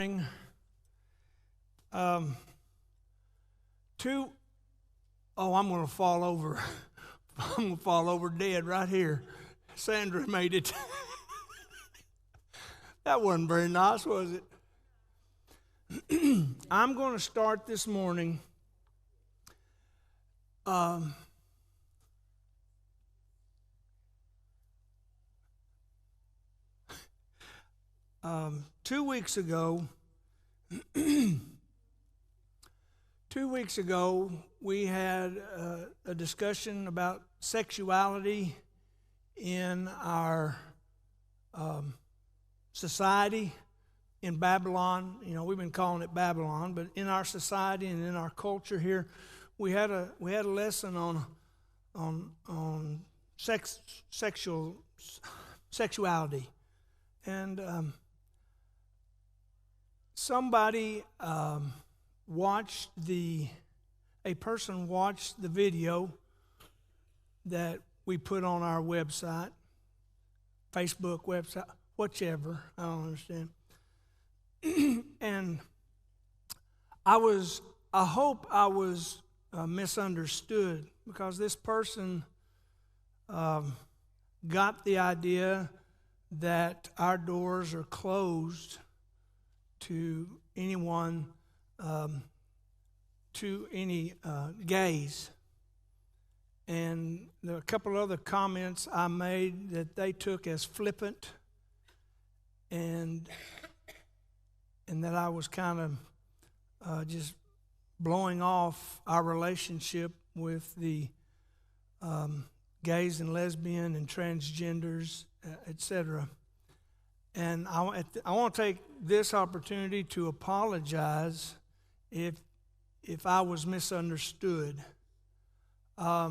morning. I'm going to fall over. I'm going to fall over dead right here. Sandra made it. That wasn't very nice, was it? I'm going to start this morning two weeks ago, we had a discussion about sexuality in our society in Babylon. You know, we've been calling it Babylon, but in our society and in our culture here, we had a lesson on sexuality, and somebody a person watched the video that we put on our website, Facebook website, whichever, I don't understand. And I hope I was misunderstood, because this person got the idea that our doors are closed to anyone, to any gays. And there are a couple other comments I made that they took as flippant, and that I was kind of just blowing off our relationship with the gays and lesbian and transgenders, etc. And I want to take this opportunity to apologize if I was misunderstood. I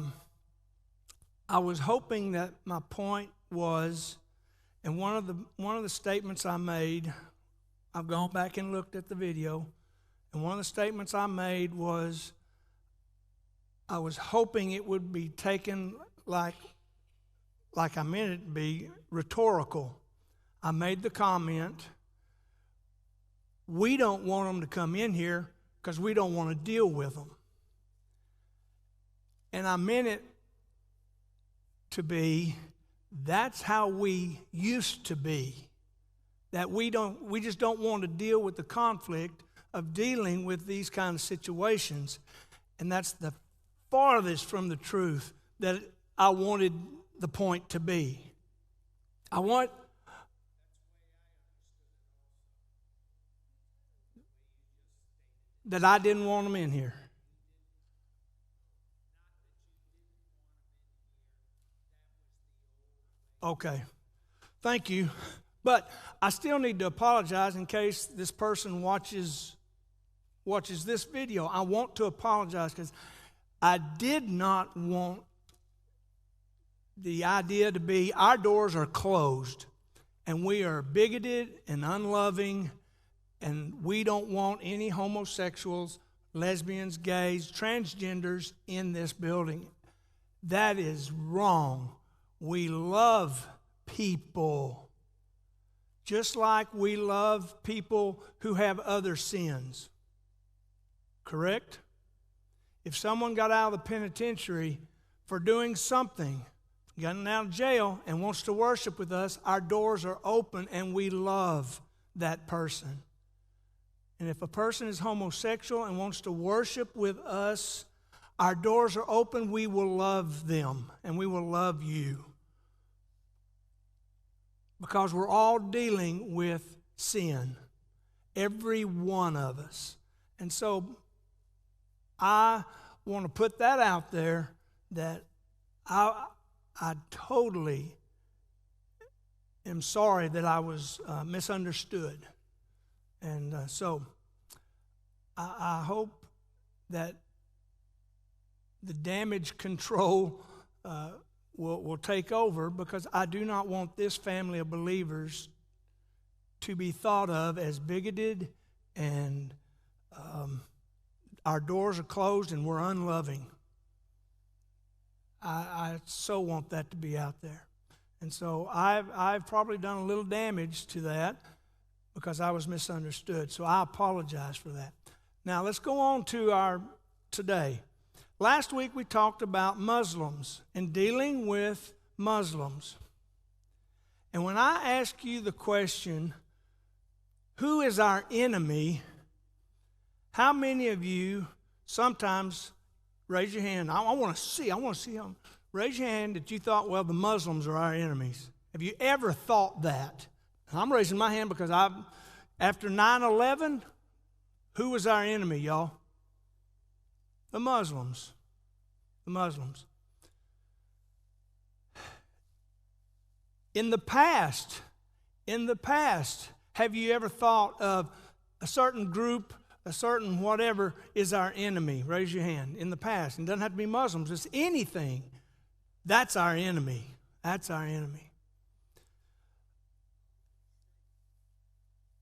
was hoping that my point was, and one of the statements I made, I've gone back and looked at the video, and one of the statements I made was, I was hoping it would be taken like I meant it to be, rhetorical. I made the comment, we don't want them to come in here because we don't want to deal with them. And I meant it to be, that's how we used to be. That we just don't want to deal with the conflict of dealing with these kind of situations. And that's the farthest from the truth that I wanted the point to be. That I didn't want them in here. Okay, thank you. But I still need to apologize in case this person watches this video. I want to apologize because I did not want the idea to be our doors are closed and we are bigoted and unloving and we don't want any homosexuals, lesbians, gays, transgenders in this building. That is wrong. We love people, just like we love people who have other sins. Correct? If someone got out of the penitentiary for doing something, gotten out of jail and wants to worship with us, our doors are open and we love that person. And if a person is homosexual and wants to worship with us, our doors are open. We will love them and we will love you. Because we're all dealing with sin, every one of us. And so I want to put that out there, that I totally am sorry that I was misunderstood. And so I hope that the damage control will take over, because I do not want this family of believers to be thought of as bigoted and our doors are closed and we're unloving. I so want that to be out there. And so I've probably done a little damage to that, because I was misunderstood. So I apologize for that. Now let's go on to our today. Last week we talked about Muslims and dealing with Muslims. And when I ask you the question, who is our enemy? How many of you sometimes raise your hand? I want to see them. Raise your hand that you thought, well, the Muslims are our enemies. Have you ever thought that? I'm raising my hand because after 9/11, who was our enemy, y'all? The Muslims. The Muslims. In the past, have you ever thought of a certain group, a certain whatever is our enemy? Raise your hand. In the past. It doesn't have to be Muslims. It's anything. That's our enemy. That's our enemy.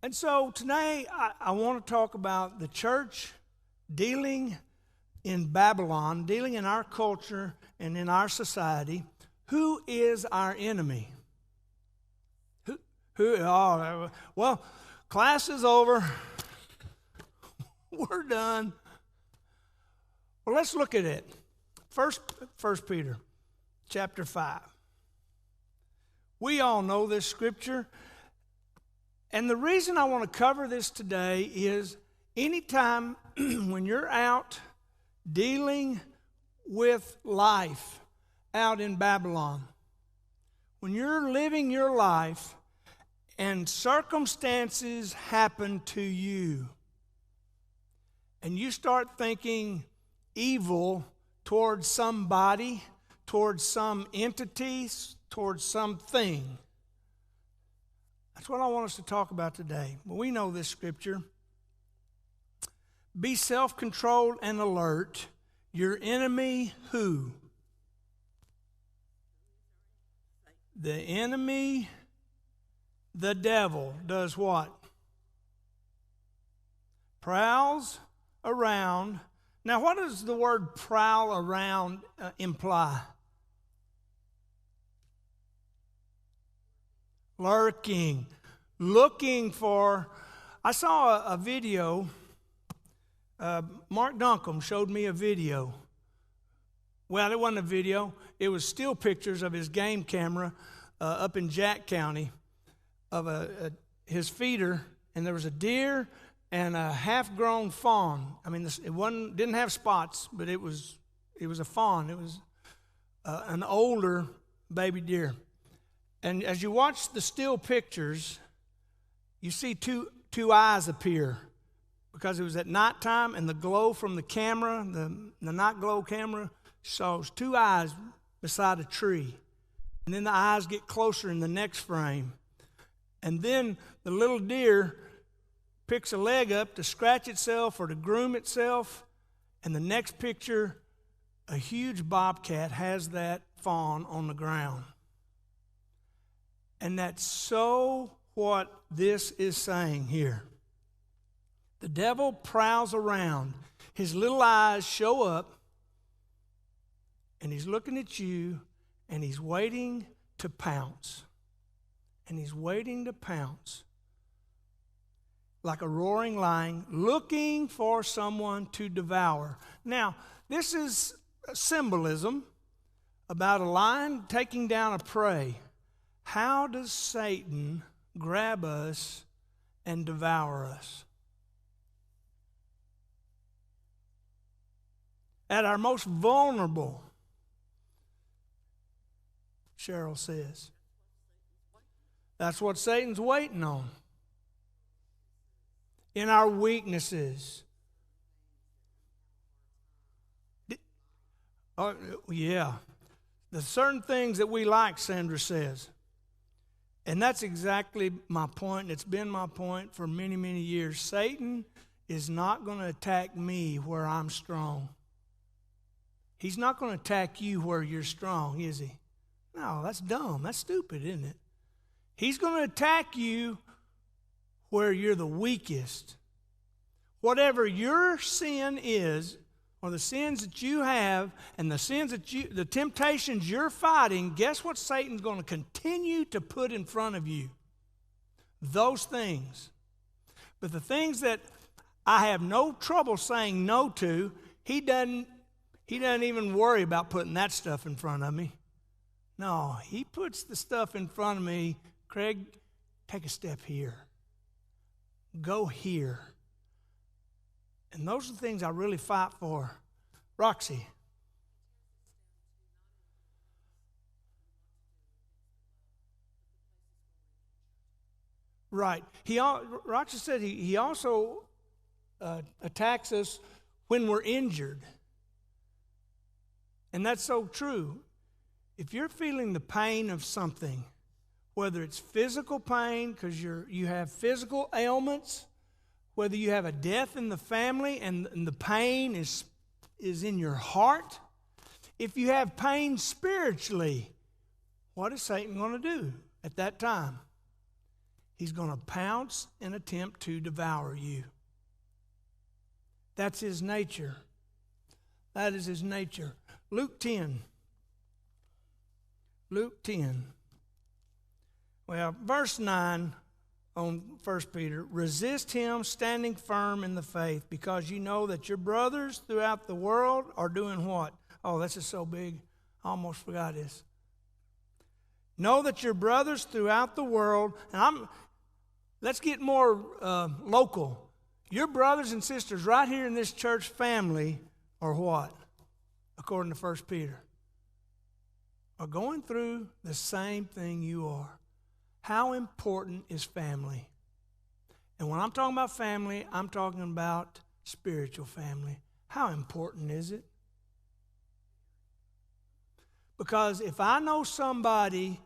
And so today I want to talk about the church dealing in Babylon, dealing in our culture and in our society. Who is our enemy? Well, class is over. We're done. Well, let's look at it. First Peter chapter 5. We all know this scripture. And the reason I want to cover this today is anytime when you're out dealing with life out in Babylon, when you're living your life and circumstances happen to you, and you start thinking evil towards somebody, towards some entity, towards something. That's what I want us to talk about today. Well, we know this scripture. Be self-controlled and alert. Your enemy who? The enemy, the devil, does what? Prowls around. Now, what does the word prowl around imply? Lurking, looking for. I saw a video. Mark Duncombe showed me a video. Well, it wasn't a video. It was still pictures of his game camera up in Jack County of his feeder, and there was a deer and a half-grown fawn. I mean, it didn't have spots, but it was a fawn. It was an older baby deer. And as you watch the still pictures, you see two eyes appear because it was at nighttime, and the glow from the camera, the night glow camera, shows two eyes beside a tree. And then the eyes get closer in the next frame. And then the little deer picks a leg up to scratch itself or to groom itself. And the next picture, a huge bobcat has that fawn on the ground. And that's so what this is saying here. The devil prowls around. His little eyes show up, and he's looking at you, and he's waiting to pounce. And he's waiting to pounce like a roaring lion, looking for someone to devour. Now, this is symbolism about a lion taking down a prey. How does Satan grab us and devour us? At our most vulnerable, Cheryl says. That's what Satan's waiting on. In our weaknesses. Oh, yeah. The certain things that we like, Sandra says. And that's exactly my point. It's been my point for many, many years. Satan is not going to attack me where I'm strong. He's not going to attack you where you're strong, is he? No, that's dumb. That's stupid, isn't it? He's going to attack you where you're the weakest. Whatever your sin is, or the sins that you have, and the temptations you're fighting, guess what Satan's going to continue to put in front of you? Those things. But the things that I have no trouble saying no to, he doesn't even worry about putting that stuff in front of me. No, he puts the stuff in front of me. Craig, take a step here. Go here. And those are the things I really fight for. Roxy. Right. Roxy said he also attacks us when we're injured. And that's so true. If you're feeling the pain of something, whether it's physical pain because you have physical ailments, whether you have a death in the family and the pain is in your heart, if you have pain spiritually, what is Satan going to do at that time? He's going to pounce and attempt to devour you. That's his nature. That is his nature. Luke 10. Luke 10. Well, verse 9 on 1 Peter. Resist him, standing firm in the faith, because you know that your brothers throughout the world are doing what? Oh, this is so big. I almost forgot this. Know that your brothers throughout the world, and let's get more local. Your brothers and sisters right here in this church family are what? According to 1 Peter. Are going through the same thing you are. How important is family? And when I'm talking about family, I'm talking about spiritual family. How important is it? Because if I know somebody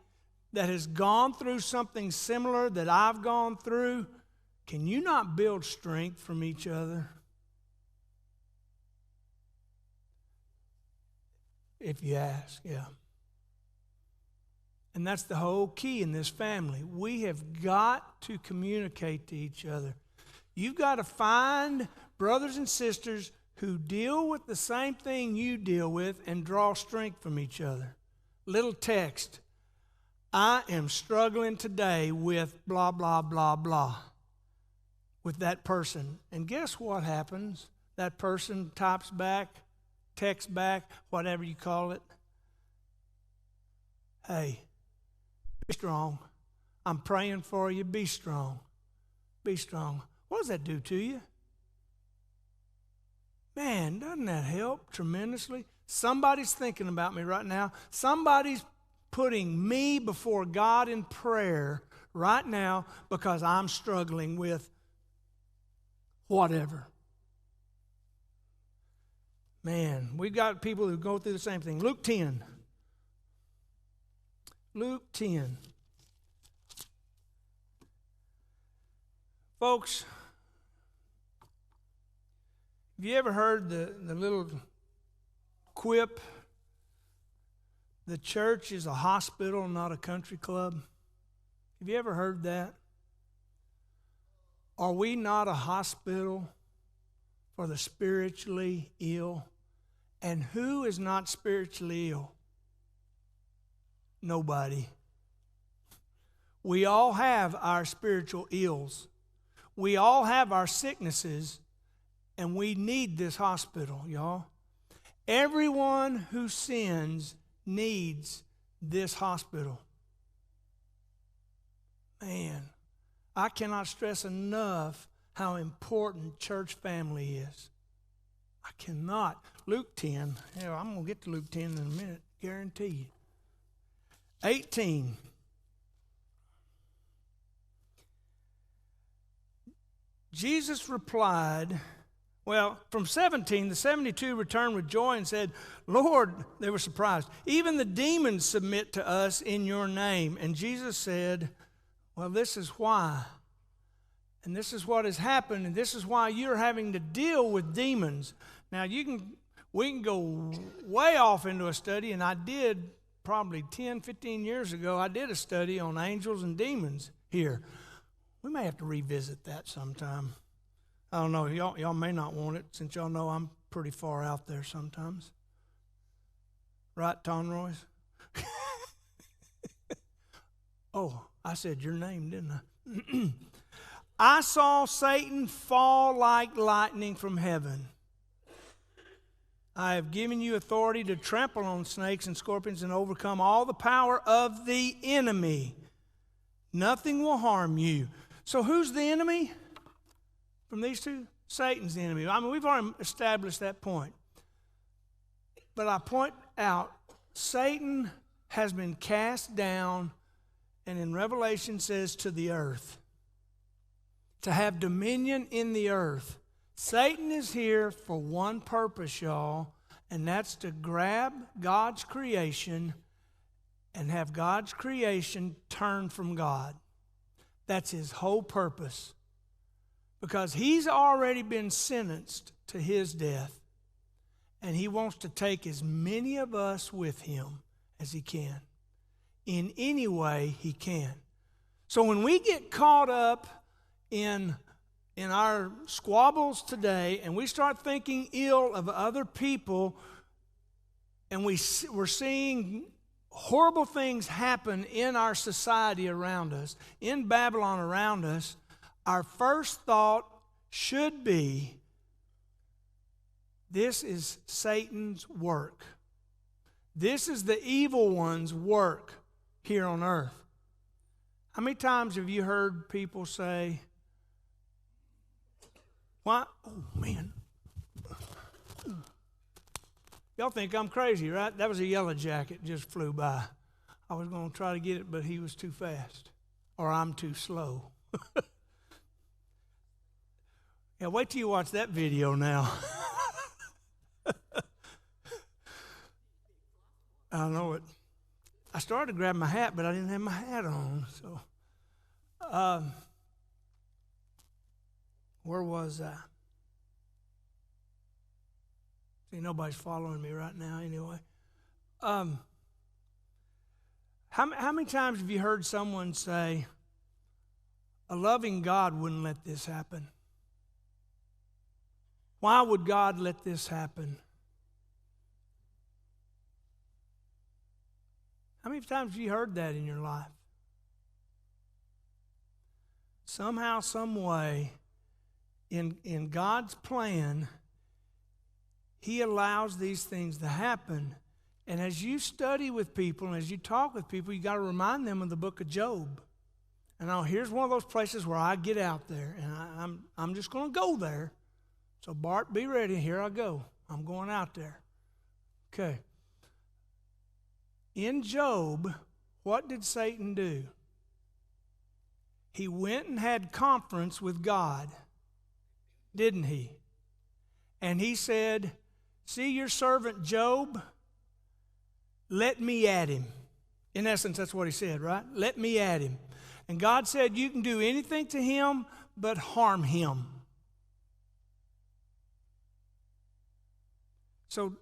that has gone through something similar that I've gone through, can you not build strength from each other? If you ask, yeah. And that's the whole key in this family. We have got to communicate to each other. You've got to find brothers and sisters who deal with the same thing you deal with and draw strength from each other. Little text. I am struggling today with blah, blah, blah, blah. With that person. And guess what happens? That person types back, texts back, whatever you call it. Hey, be strong. I'm praying for you. Be strong. Be strong. What does that do to you? Man, doesn't that help tremendously? Somebody's thinking about me right now. Somebody's putting me before God in prayer right now because I'm struggling with whatever. Man, we've got people who go through the same thing. Luke 10. Luke 10. Folks, have you ever heard the little quip, the church is a hospital, not a country club? Have you ever heard that? Are we not a hospital for the spiritually ill? And who is not spiritually ill? Nobody. We all have our spiritual ills. We all have our sicknesses, and we need this hospital, y'all. Everyone who sins needs this hospital. Man, I cannot stress enough how important church family is. I cannot. Luke 10. Yeah, I'm going to get to Luke 10 in a minute, guarantee you. 18. Jesus replied, well, from 17, the 72 returned with joy and said, Lord, they were surprised, even the demons submit to us in your name. And Jesus said, well, this is why. And this is what has happened, and this is why you're having to deal with demons. Now, we can go way off into a study, and I did probably 10, 15 years ago, I did a study on angels and demons here. We may have to revisit that sometime. I don't know, y'all may not want it, since y'all know I'm pretty far out there sometimes. Right, Tonroy? Oh, I said your name, didn't I? I saw Satan fall like lightning from heaven. I have given you authority to trample on snakes and scorpions and overcome all the power of the enemy. Nothing will harm you. So who's the enemy from these two? Satan's the enemy. I mean, we've already established that point. But I point out, Satan has been cast down, and in Revelation says to the earth, to have dominion in the earth. Satan is here for one purpose, y'all, and that's to grab God's creation and have God's creation turn from God. That's his whole purpose. Because he's already been sentenced to his death, and he wants to take as many of us with him as he can, in any way he can. So when we get caught up in our squabbles today, and we start thinking ill of other people, and we're seeing horrible things happen in our society around us, in Babylon around us, our first thought should be, this is Satan's work. This is the evil one's work here on earth. How many times have you heard people say, why? Oh, man. Y'all think I'm crazy, right? That was a yellow jacket just flew by. I was going to try to get it, but he was too fast. Or I'm too slow. Yeah, wait till you watch that video now. I know it. I started to grab my hat, but I didn't have my hat on. So, where was I? See, nobody's following me right now anyway. How many times have you heard someone say, a loving God wouldn't let this happen? Why would God let this happen? How many times have you heard that in your life? Somehow, some way, in God's plan, he allows these things to happen. And as you study with people and as you talk with people, you got to remind them of the book of Job. And now here's one of those places where I get out there, and I'm just going to go there. So Bart, be ready. Here I go. I'm going out there. Okay. In Job, what did Satan do? He went and had conference with God, didn't he? And he said, see your servant Job? Let me at him. In essence, that's what he said, right? Let me at him. And God said, you can do anything to him but harm him. So,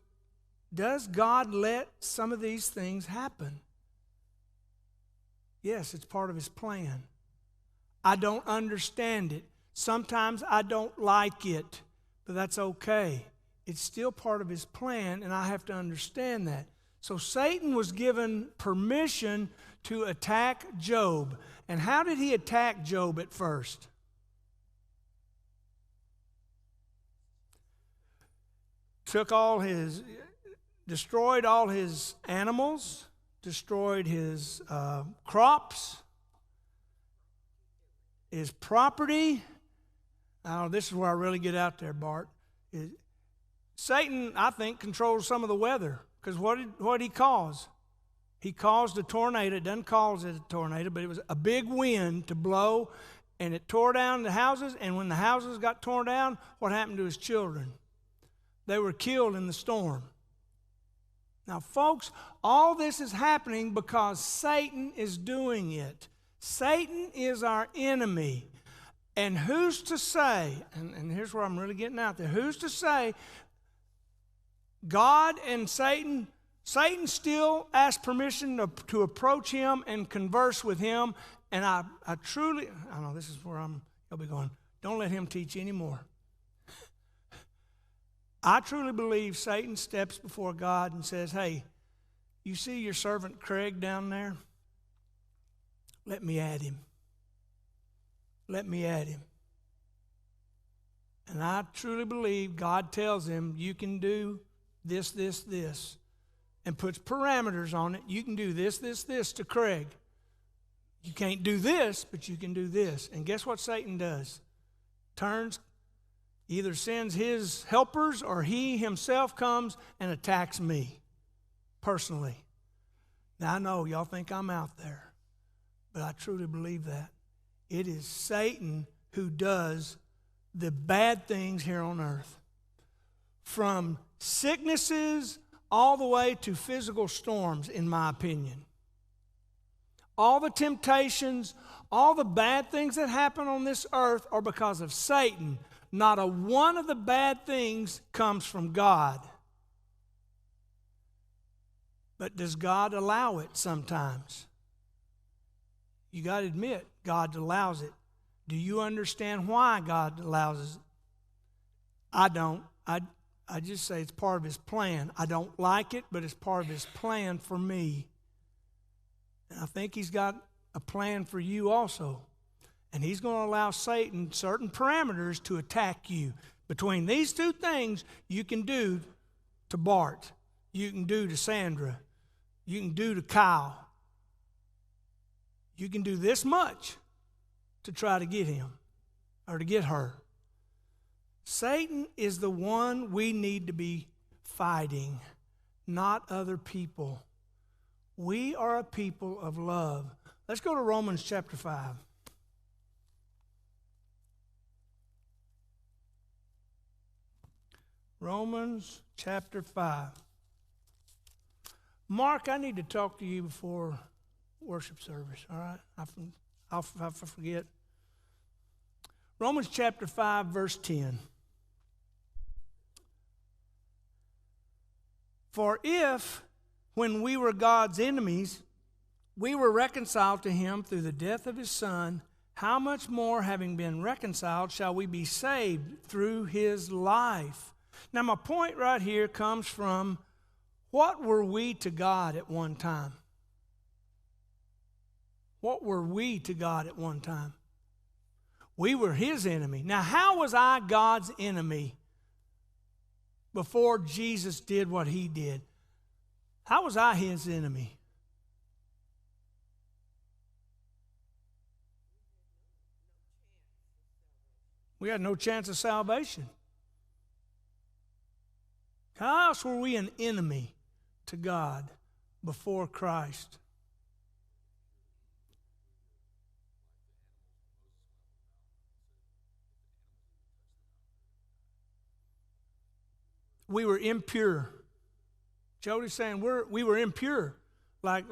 does God let some of these things happen? Yes, it's part of his plan. I don't understand it. Sometimes I don't like it, but that's okay. It's still part of his plan, and I have to understand that. So Satan was given permission to attack Job. And how did he attack Job at first? Destroyed all his animals, destroyed his crops, his property. Now, this is where I really get out there, Bart. Satan, I think, controls some of the weather. Because what did he cause? He caused a tornado. It doesn't cause it a tornado, but it was a big wind to blow, and it tore down the houses. And when the houses got torn down, what happened to his children? They were killed in the storm. Now, folks, all this is happening because Satan is doing it. Satan is our enemy. And who's to say, and here's where I'm really getting out there, who's to say God and Satan still asks permission to approach him and converse with him. And I know this is where you'll be going, don't let him teach anymore. I truly believe Satan steps before God and says, hey, you see your servant Craig down there? Let me at him. let me at him. And I truly believe God tells him, you can do this, this, this, and puts parameters on it. You can do this, this, this to Craig. You can't do this, but you can do this. And guess what Satan does? Turns, either sends his helpers or he himself comes and attacks me personally. Now I know y'all think I'm out there, but I truly believe that. It is Satan who does the bad things here on earth. From sicknesses all the way to physical storms, in my opinion. All the temptations, all the bad things that happen on this earth are because of Satan. Not a one of the bad things comes from God. But does God allow it sometimes? You got to admit, God allows it. Do you understand why God allows it? I don't. I just say it's part of His plan. I don't like it, but it's part of His plan for me. And I think He's got a plan for you also. And He's going to allow Satan certain parameters to attack you. Between these two things, you can do to Bart. You can do to Sandra. You can do to Kyle. You can do this much to try to get him or to get her. Satan is the one we need to be fighting, not other people. We are a people of love. Let's go to Romans chapter 5. Romans chapter 5. Mark, I need to talk to you before worship service, all right? I'll forget. Romans chapter 5, verse 10. For if, when we were God's enemies, we were reconciled to Him through the death of His Son, how much more, having been reconciled, shall we be saved through His life? Now, my point right here comes from, what were we to God at one time? What were we to God at one time? We were His enemy. Now, how was I God's enemy before Jesus did what He did? How was I His enemy? We had no chance of salvation. How else were we an enemy to God before Christ? We were impure. Jody's saying we were impure. Like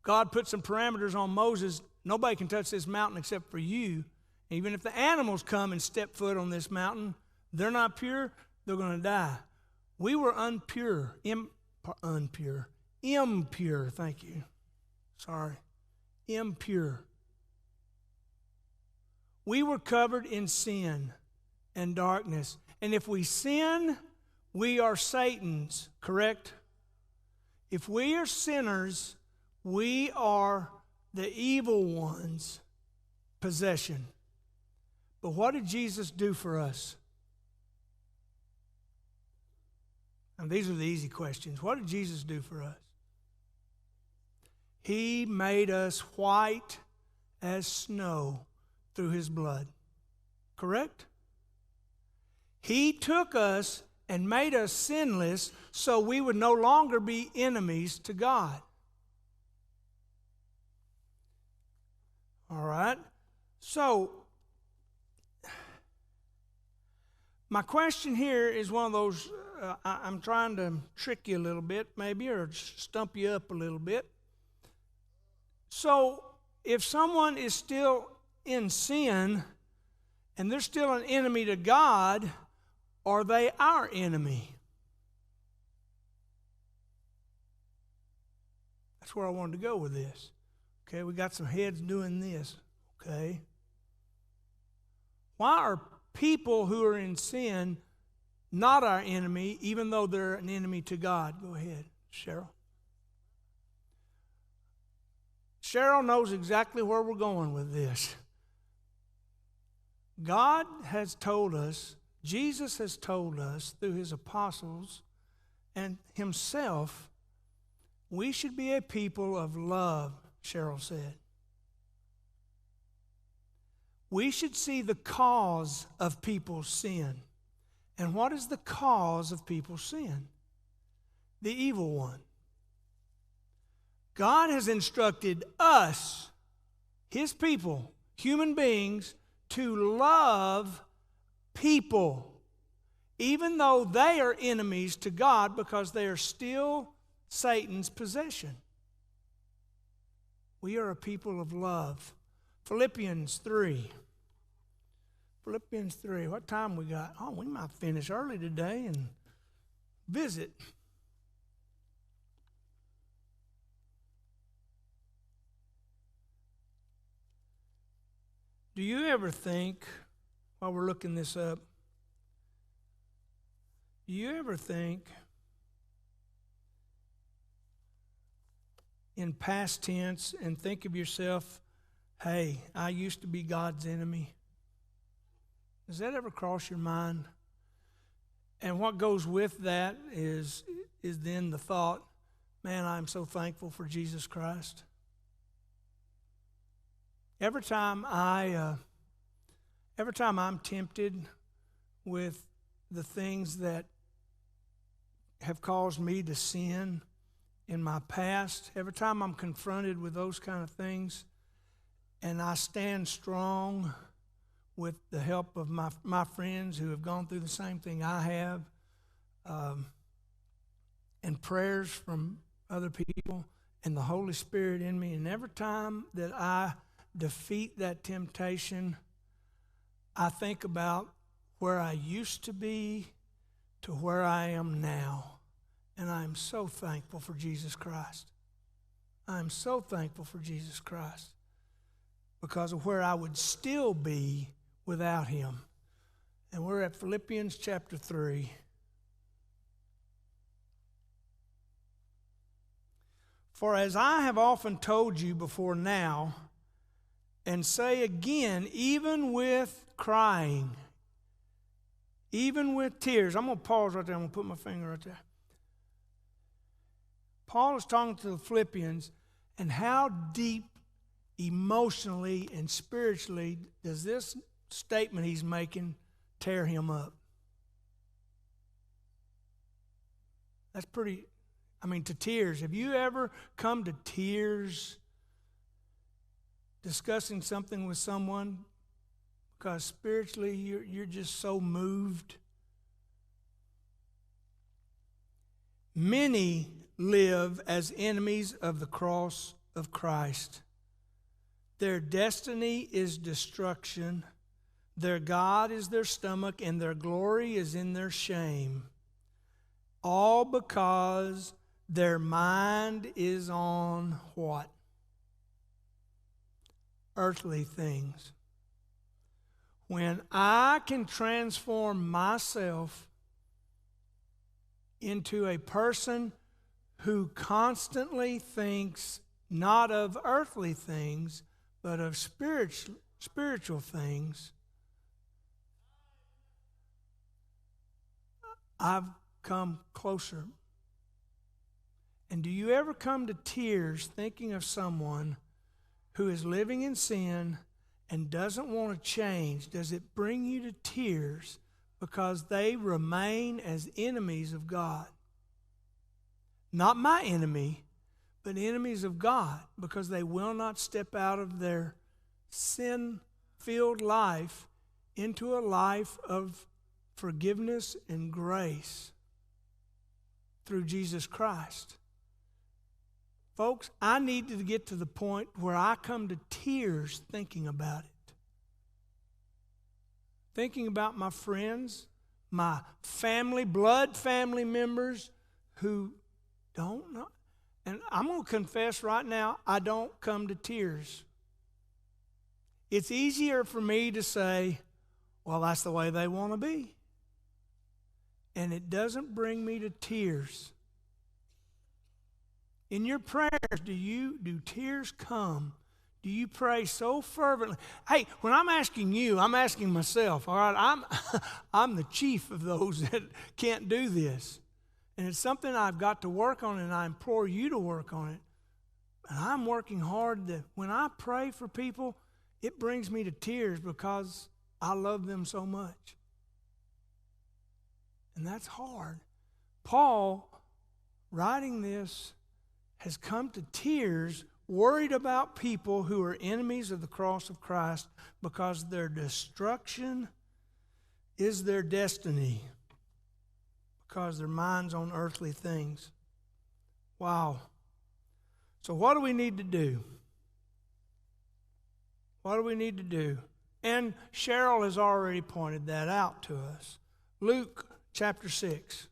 God put some parameters on Moses. Nobody can touch this mountain except for you. Even if the animals come and step foot on this mountain, they're not pure, they're going to die. We were impure. Impure, thank you. Sorry. Impure. We were covered in sin and darkness. And if we sin, we are Satan's, correct? If we are sinners, we are the evil one's possession. But what did Jesus do for us? And these are the easy questions. What did Jesus do for us? He made us white as snow through His blood. Correct? He took us and made us sinless so we would no longer be enemies to God. All right? So, my question here is one of those, I'm trying to trick you a little bit maybe, or stump you up a little bit. So, if someone is still in sin and they're still an enemy to God, are they our enemy? That's where I wanted to go with this. Okay, we got some heads doing this. Okay. Why are people who are in sin not our enemy, even though they're an enemy to God? Go ahead, Cheryl. Cheryl knows exactly where we're going with this. God has told us, Jesus has told us through his apostles and himself, we should be a people of love, Cheryl said. We should see the cause of people's sin. And what is the cause of people's sin? The evil one. God has instructed us, his people, human beings, to love people, even though they are enemies to God because they are still Satan's possession. We are a people of love. Philippians 3. Philippians 3. What time we got? Oh, we might finish early today and visit. Do you ever think, while we're looking this up, do you ever think in past tense and think of yourself, hey, I used to be God's enemy? Does that ever cross your mind? And what goes with that is then the thought, man, I'm so thankful for Jesus Christ. Every time I'm tempted with the things that have caused me to sin in my past, every time I'm confronted with those kind of things, and I stand strong with the help of my friends who have gone through the same thing I have, and prayers from other people, and the Holy Spirit in me, and every time that I defeat that temptation, I think about where I used to be to where I am now. And I am so thankful for Jesus Christ. I am so thankful for Jesus Christ because of where I would still be without him. And we're at Philippians chapter 3. For as I have often told you before now, and say again, even with crying, even with tears. I'm going to pause right there. I'm going to put my finger right there. Paul is talking to the Philippians, and how deep emotionally and spiritually does this statement he's making tear him up? That's pretty, to tears. Have you ever come to tears discussing something with someone because spiritually you're just so moved? Many live as enemies of the cross of Christ. Their destiny is destruction. Their God is their stomach, and their glory is in their shame. All because their mind is on what? Earthly things. When I can transform myself into a person who constantly thinks not of earthly things, but of spiritual things, I've come closer. And do you ever come to tears thinking of someone who is living in sin and doesn't want to change? Does it bring you to tears because they remain as enemies of God? Not my enemy, but enemies of God, because they will not step out of their sin-filled life into a life of forgiveness and grace through Jesus Christ. Folks, I need to get to the point where I come to tears thinking about it. Thinking about my friends, my family, blood family members who don't know. And I'm going to confess right now, I don't come to tears. It's easier for me to say, well, that's the way they want to be. And it doesn't bring me to tears. In your prayers, do tears come Do you pray so fervently? Hey, when I'm asking you, I'm asking myself, all right? I'm the chief of those that can't do this. And it's something I've got to work on, and I implore you to work on it. And I'm working hard. When I pray for people, it brings me to tears because I love them so much. And that's hard. Paul, writing this, has come to tears, worried about people who are enemies of the cross of Christ because their destruction is their destiny, because their mind's on earthly things. Wow. So what do we need to do? What do we need to do? And Cheryl has already pointed that out to us. Luke chapter 6.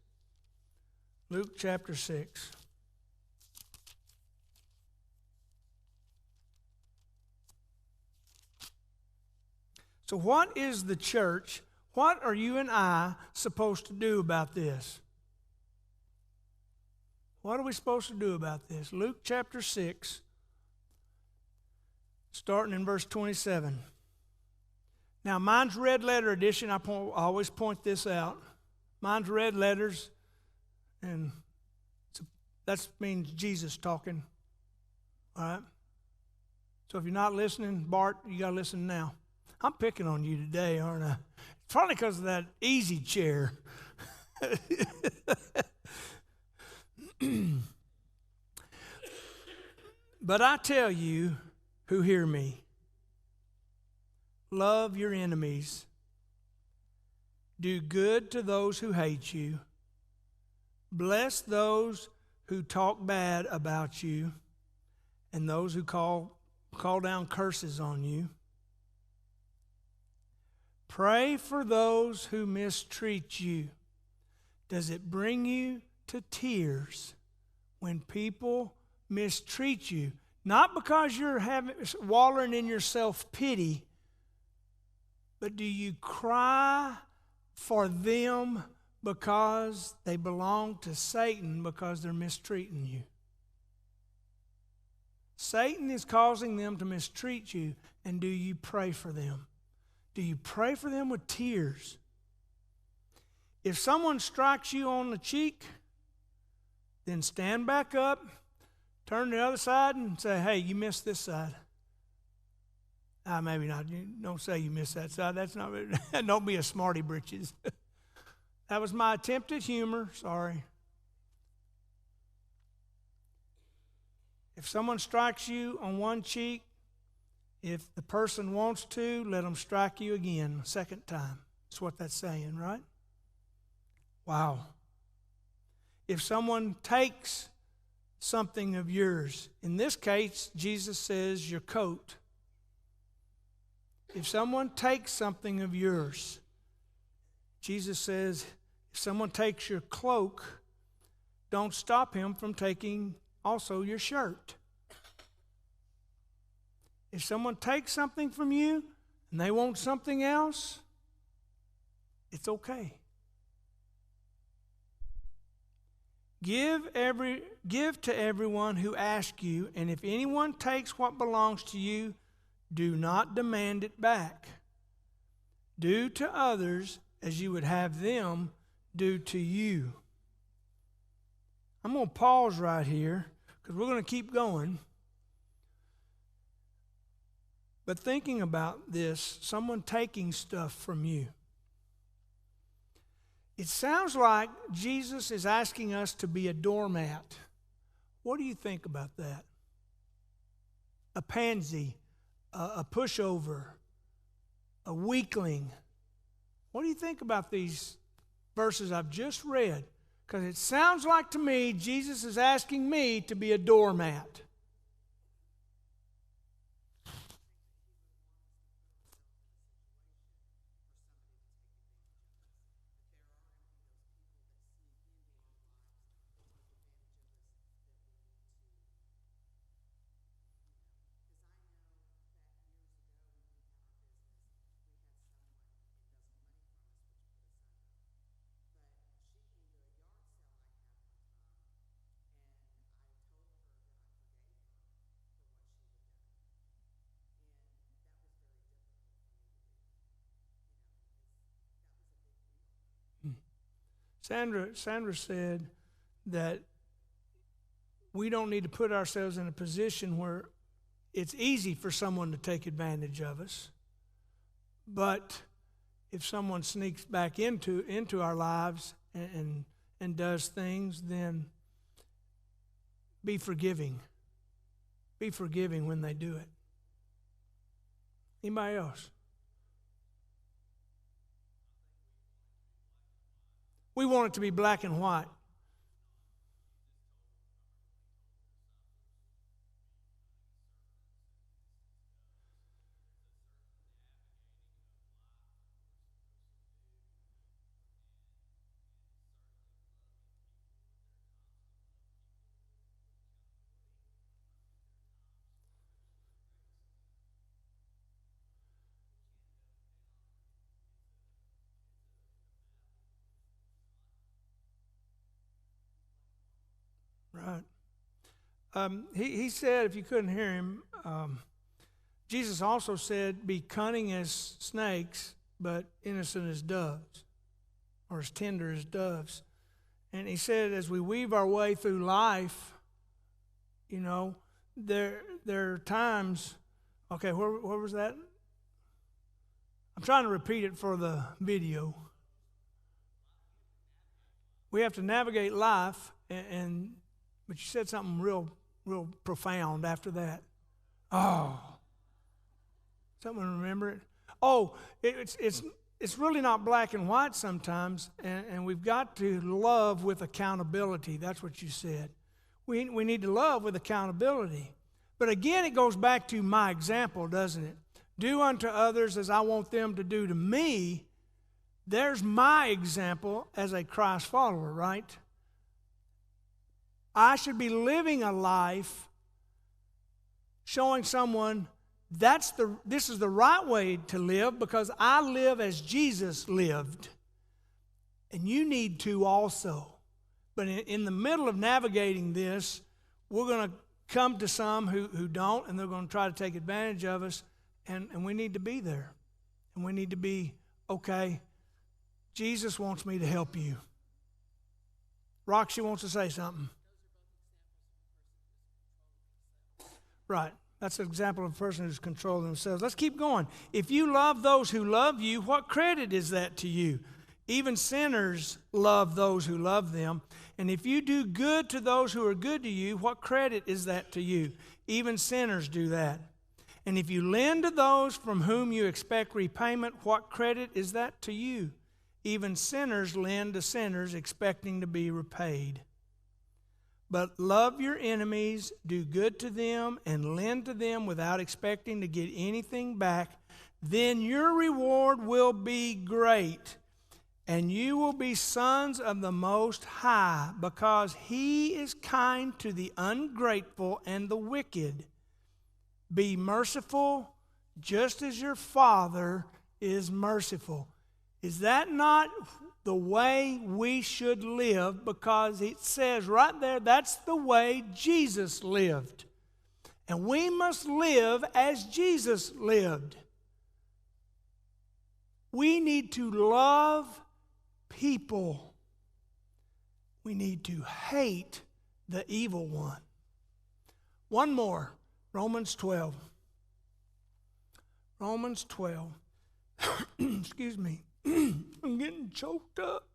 Luke chapter 6. So what is the church? What are you and I supposed to do about this? What are we supposed to do about this? Luke chapter 6, starting in verse 27. Now, mine's red letter edition. I always point this out. Mine's red letters, and that means Jesus talking. All right? So if you're not listening, Bart, you got to listen now. I'm picking on you today, aren't I? Probably because of that easy chair. But I tell you who hear me, love your enemies, do good to those who hate you, bless those who talk bad about you, and those who call down curses on you. Pray for those who mistreat you. Does it bring you to tears when people mistreat you? Not because you're wallowing in your self-pity, but do you cry for them because they belong to Satan because they're mistreating you? Satan is causing them to mistreat you, and do you pray for them? Do you pray for them with tears? If someone strikes you on the cheek, then stand back up, turn to the other side, and say, hey, you missed this side. Maybe not. You don't say you missed that side. That's not. Don't be a smarty britches. That was my attempt at humor. Sorry. If someone strikes you on one cheek, if the person wants to, let them strike you again a second time. That's what that's saying, right? Wow. If someone takes something of yours, in this case, Jesus says your coat. If someone takes something of yours, Jesus says, if someone takes your cloak, don't stop him from taking also your shirt. If someone takes something from you and they want something else, it's okay. Give to everyone who asks you, and if anyone takes what belongs to you, do not demand it back. Do to others as you would have them do to you. I'm going to pause right here because we're going to keep going. But thinking about this, someone taking stuff from you. It sounds like Jesus is asking us to be a doormat. What do you think about that? A pansy, a pushover, a weakling. What do you think about these verses I've just read? Because it sounds like to me Jesus is asking me to be a doormat. Sandra said that we don't need to put ourselves in a position where it's easy for someone to take advantage of us. But if someone sneaks back into our lives and does things, then be forgiving. Be forgiving when they do it. Anybody else? We want it to be black and white. Right. He said, if you couldn't hear him, Jesus also said, be cunning as snakes, but innocent as doves, or as tender as doves. And he said, as we weave our way through life, you know, there are times, okay, where was that? I'm trying to repeat it for the video. We have to navigate life, but you said something real profound after that. Oh, someone remember it? Oh, it's really not black and white sometimes, and we've got to love with accountability. That's what you said. We need to love with accountability. But again, it goes back to my example, doesn't it? Do unto others as I want them to do to me. There's my example as a Christ follower, right? I should be living a life showing someone this is the right way to live because I live as Jesus lived. And you need to also. But in the middle of navigating this, we're going to come to some who don't, and they're going to try to take advantage of us, and we need to be there. And we need to be, okay, Jesus wants me to help you. Roxy wants to say something. Right. That's an example of a person who's controlling themselves. Let's keep going. If you love those who love you, what credit is that to you? Even sinners love those who love them. And if you do good to those who are good to you, what credit is that to you? Even sinners do that. And if you lend to those from whom you expect repayment, what credit is that to you? Even sinners lend to sinners expecting to be repaid. But love your enemies, do good to them, and lend to them without expecting to get anything back. Then your reward will be great, and you will be sons of the Most High, because He is kind to the ungrateful and the wicked. Be merciful, just as your Father is merciful. Is that not the way we should live? Because it says right there, that's the way Jesus lived. And we must live as Jesus lived. We need to love people. We need to hate the evil one. One more, Romans 12. Romans 12. Excuse me. I'm getting choked up.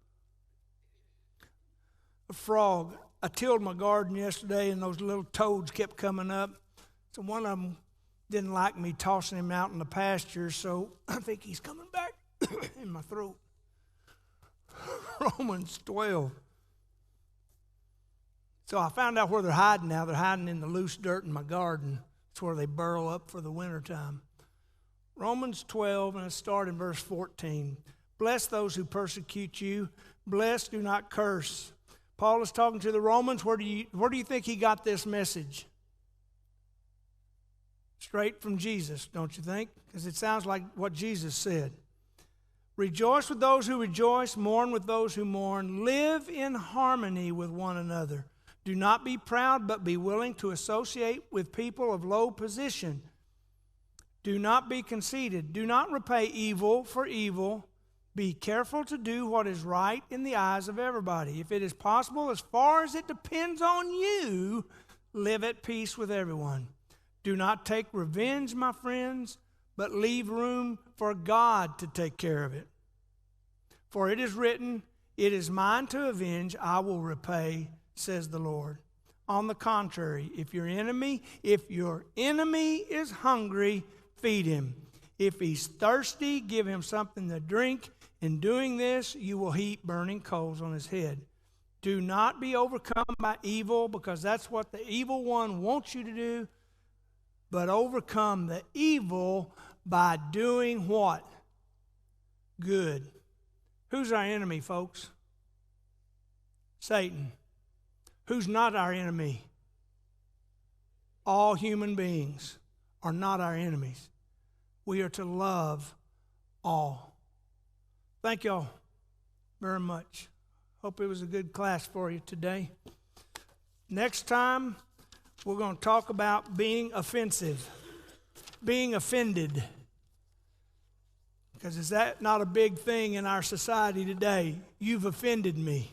A frog. I tilled my garden yesterday, and those little toads kept coming up. So one of them didn't like me tossing him out in the pasture, so I think he's coming back in my throat. Romans 12. So I found out where they're hiding now. They're hiding in the loose dirt in my garden. It's where they burrow up for the wintertime. Romans 12, and I start in verse 14. Bless those who persecute you. Bless, do not curse. Paul is talking to the Romans. Where do you think he got this message? Straight from Jesus, don't you think? Because it sounds like what Jesus said. Rejoice with those who rejoice, mourn with those who mourn. Live in harmony with one another. Do not be proud, but be willing to associate with people of low position. Do not be conceited. Do not repay evil for evil, Be careful to do what is right in the eyes of everybody. If it is possible, as far as it depends on you, live at peace with everyone. Do not take revenge, my friends, but leave room for God to take care of it. For it is written, it is mine to avenge, I will repay, says the Lord. On the contrary, if your enemy is hungry, feed him. If he's thirsty, give him something to drink. In doing this, you will heap burning coals on his head. Do not be overcome by evil, because that's what the evil one wants you to do, but overcome the evil by doing what? Good. Who's our enemy, folks? Satan. Who's not our enemy? All human beings are not our enemies. We are to love all. Thank y'all very much. Hope it was a good class for you today. Next time, we're going to talk about being offensive, being offended. Because is that not a big thing in our society today? You've offended me.